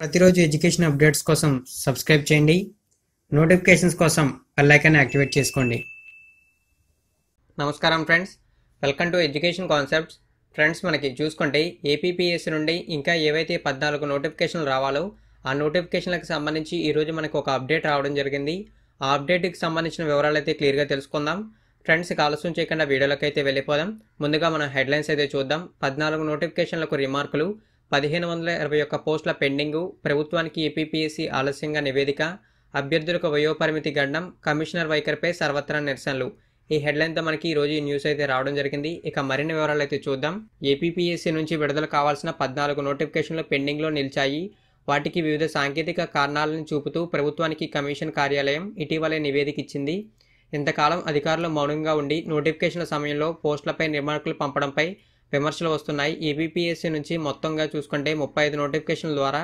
ప్రతిరోజు education updates కోసం subscribe చేయండి. నోటిఫికేషన్స్ కోసం బెల్ ఐకాన్ యాక్టివేట్ చేసుకోండి. నమస్కారం friends, welcome to education concepts. Friends, మనకి చూసుకుంటే ఏపీపీఎస్సీ నుండి ఇంకా ఏవైతే 14 నోటిఫికేషన్లు రావాలో ఆ నోటిఫికేషన్లకు సంబంధించి ఈరోజు మనకు ఒక అప్డేట్ రావడం జరిగింది. ఆ అప్డేట్కి సంబంధించిన వివరాలు అయితే క్లియర్గా తెలుసుకుందాం. ఫ్రెండ్స్, ఇక ఆలస్యం చేయకుండా వీడియోలోకి అయితే వెళ్ళిపోదాం. ముందుగా మనం హెడ్లైన్స్ అయితే చూద్దాం. 14 నోటిఫికేషన్లకు రిమార్కులు, 1521 పోస్టుల పెండింగు, ప్రభుత్వానికి ఏపీపీఎస్సీ ఆలస్యంగా నివేదిక, అభ్యర్థులకు వయోపరిమితి గండం, కమిషనర్ వైఖరిపై సర్వత్రా నిరసనలు. ఈ హెడ్లైన్తో మనకి ఈరోజు ఈ న్యూస్ అయితే రావడం జరిగింది. ఇక మరిన్ని వివరాలు అయితే చూద్దాం. ఏపీపీఎస్సీ నుంచి విడుదల కావాల్సిన 14 నోటిఫికేషన్లు పెండింగ్లో నిలిచాయి. వాటికి వివిధ సాంకేతిక కారణాలను చూపుతూ ప్రభుత్వానికి కమిషన్ కార్యాలయం ఇటీవలే నివేదిక ఇచ్చింది. ఇంతకాలం అధికారులు మౌనంగా ఉండి నోటిఫికేషన్ల సమయంలో పోస్టులపై రిమార్కులు పంపడంపై విమర్శలు వస్తున్నాయి. ఏపీపీఎస్సీ నుంచి మొత్తంగా చూసుకుంటే 35 నోటిఫికేషన్ల ద్వారా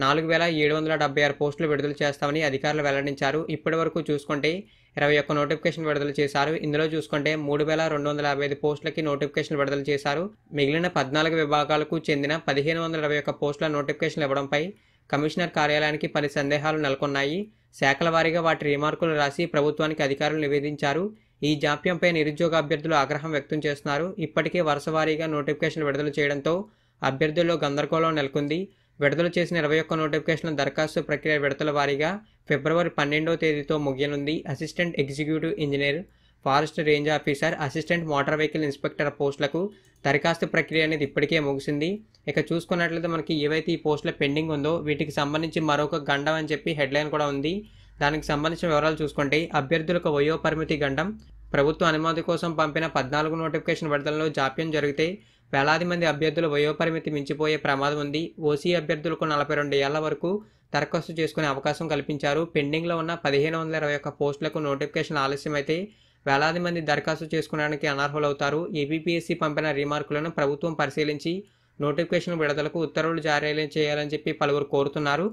4776 పోస్టులు విడుదల చేస్తామని అధికారులు వెల్లడించారు. ఇప్పటి వరకు చూసుకుంటే 21 నోటిఫికేషన్ విడుదల చేశారు. ఇందులో చూసుకుంటే 3255 పోస్టులకి నోటిఫికేషన్లు విడుదల చేశారు. మిగిలిన 14 విభాగాలకు చెందిన 1521 పోస్టుల నోటిఫికేషన్లు ఇవ్వడంపై కమిషనర్ కార్యాలయానికి పలు సందేహాలు నెలకొన్నాయి. శాఖల వారీగా వాటి రిమార్కులు రాసి ప్రభుత్వానికి అధికారులు నివేదించారు. ఈ జాప్యంపై నిరుద్యోగ అభ్యర్థులు ఆగ్రహం వ్యక్తం చేస్తున్నారు. ఇప్పటికే వరుస వారీగా నోటిఫికేషన్లు విడుదల చేయడంతో అభ్యర్థుల్లో గందరగోళం నెలకొంది. విడుదల చేసిన 21 నోటిఫికేషన్ల దరఖాస్తు ప్రక్రియ విడతల వారీగా ఫిబ్రవరి 12వ తేదీతో ముగియనుంది. Assistant executive engineer, forest range officer, assistant motor vehicle inspector పోస్టులకు దరఖాస్తు ప్రక్రియ అనేది ఇప్పటికే ముగిసింది. ఇక చూసుకున్నట్లయితే మనకి ఏవైతే ఈ పోస్టుల పెండింగ్ ఉందో వీటికి సంబంధించి మరొక గండం అని చెప్పి హెడ్లైన్ కూడా ఉంది. దానికి సంబంధించిన వివరాలు చూసుకుంటే అభ్యర్థులకు వయోపరిమితి గండం, ప్రభుత్వ అనుమతి కోసం పంపిన 14 నోటిఫికేషన్ విడుదలలో జాప్యం జరిగితే వేలాది మంది అభ్యర్థులు వయోపరిమితి మించిపోయే ప్రమాదం ఉంది. ఓసీ అభ్యర్థులకు 42 ఏళ్ల వరకు దరఖాస్తు చేసుకునే అవకాశం కల్పించారు. పెండింగ్లో ఉన్న 1521 పోస్టులకు నోటిఫికేషన్ ఆలస్యమైతే వేలాది మంది దరఖాస్తు చేసుకోవడానికి అనర్హులవుతారు. ఏపీపీఎస్సీ పంపిన రిమార్కులను ప్రభుత్వం పరిశీలించి నోటిఫికేషన్ విడుదలకు ఉత్తర్వులు జారీ చేయాలని చెప్పి పలువురు కోరుతున్నారు.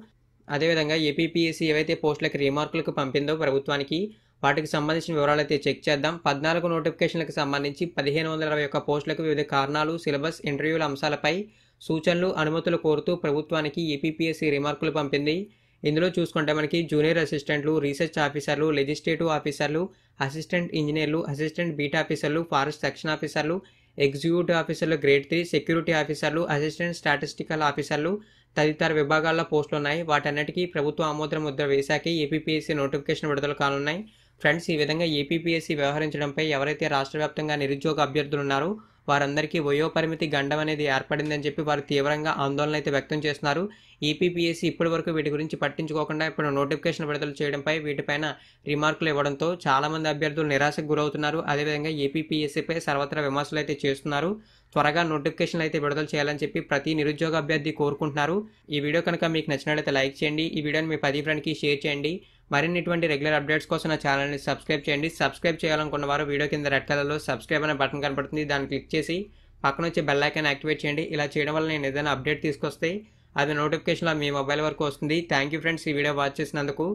అదేవిధంగా ఏపీపీఎస్సీ ఏవైతే పోస్టులకు రిమార్కులకు పంపిందో ప్రభుత్వానికి వాటికి సంబంధించిన వివరాలు అయితే చెక్ చేద్దాం. 14 నోటిఫికేషన్లకు సంబంధించి 1521 పోస్టులకు వివిధ కారణాలు, సిలబస్, ఇంటర్వ్యూల అంశాలపై సూచనలు, అనుమతులు కోరుతూ ప్రభుత్వానికి ఏపీపీఎస్సీ రిమార్కులు పంపింది. ఇందులో చూసుకుంటే మనకి జూనియర్ అసిస్టెంట్లు, రీసెర్చ్ ఆఫీసర్లు, లెజిస్లేటివ్ ఆఫీసర్లు, అసిస్టెంట్ ఇంజనీర్లు, అసిస్టెంట్ బీట్ ఆఫీసర్లు, ఫారెస్ట్ సెక్షన్ ఆఫీసర్లు, ఎగ్జిక్యూటివ్ ఆఫీసర్లు గ్రేడ్ 3, సెక్యూరిటీ ఆఫీసర్లు, అసిస్టెంట్ స్టాటిస్టికల్ ఆఫీసర్లు తదితర విభాగాల్లో పోస్టులు ఉన్నాయి. వాటన్నిటికీ ప్రభుత్వ ఆమోద ముద్ర వేశాకే ఏపీపీఎస్సీ నోటిఫికేషన్ విడుదల కానున్నాయి. ఫ్రెండ్స్, ఈ విధంగా ఏపీపీఎస్సీ వ్యవహరించడంపై ఎవరైతే రాష్ట్ర వ్యాప్తంగా నిరుద్యోగ అభ్యర్థులు ఉన్నారో వారందరికీ వయోపరిమితి గండం అనేది ఏర్పడిందని చెప్పి వారు తీవ్రంగా ఆందోళన అయితే వ్యక్తం చేస్తున్నారు. ఏపీపీఎస్సీ ఇప్పటి వరకు వీటి గురించి పట్టించుకోకుండా ఇప్పుడు నోటిఫికేషన్ విడుదల చేయడంపై వీటిపైన రిమార్కులు ఇవ్వడంతో చాలామంది అభ్యర్థులు నిరాశకు గురవుతున్నారు. అదేవిధంగా ఏపీపీఎస్సీపై సర్వత్రా విమర్శలు అయితే చేస్తున్నారు. త్వరగా నోటిఫికేషన్లు అయితే విడుదల చేయాలని చెప్పి ప్రతి నిరుద్యోగ అభ్యర్థి కోరుకుంటున్నారు. ఈ వీడియో కనుక మీకు నచ్చినట్లయితే లైక్ చేయండి. ఈ వీడియోని మీ 10 ఫ్రెండ్కి షేర్ చేయండి. మరిన్ని ఇటువంటి రెగ్యులర్ అప్డేట్స్ కోసం నా ఛానల్ని సబ్స్క్రైబ్ చేయండి. సబ్స్క్రైబ్ చేయాలనుకున్న వారు వీడియో కింద రెడ్ కలర్లో సబ్స్క్రైబ్ అనే బటన్ కనపడుతుంది. దాన్ని క్లిక్ చేసి పక్కన వచ్చే బెల్ ఐకాన్ యాక్టివేట్ చేయండి. ఇలా చేయడం వల్ల నేను ఏదైనా అప్డేట్ తీసుకొస్తే అది నోటిఫికేషన్లో మీ మొబైల్ వరకు వస్తుంది. థ్యాంక్ యూ ఫ్రెండ్స్, ఈ వీడియో వాచ్ చేసినందుకు.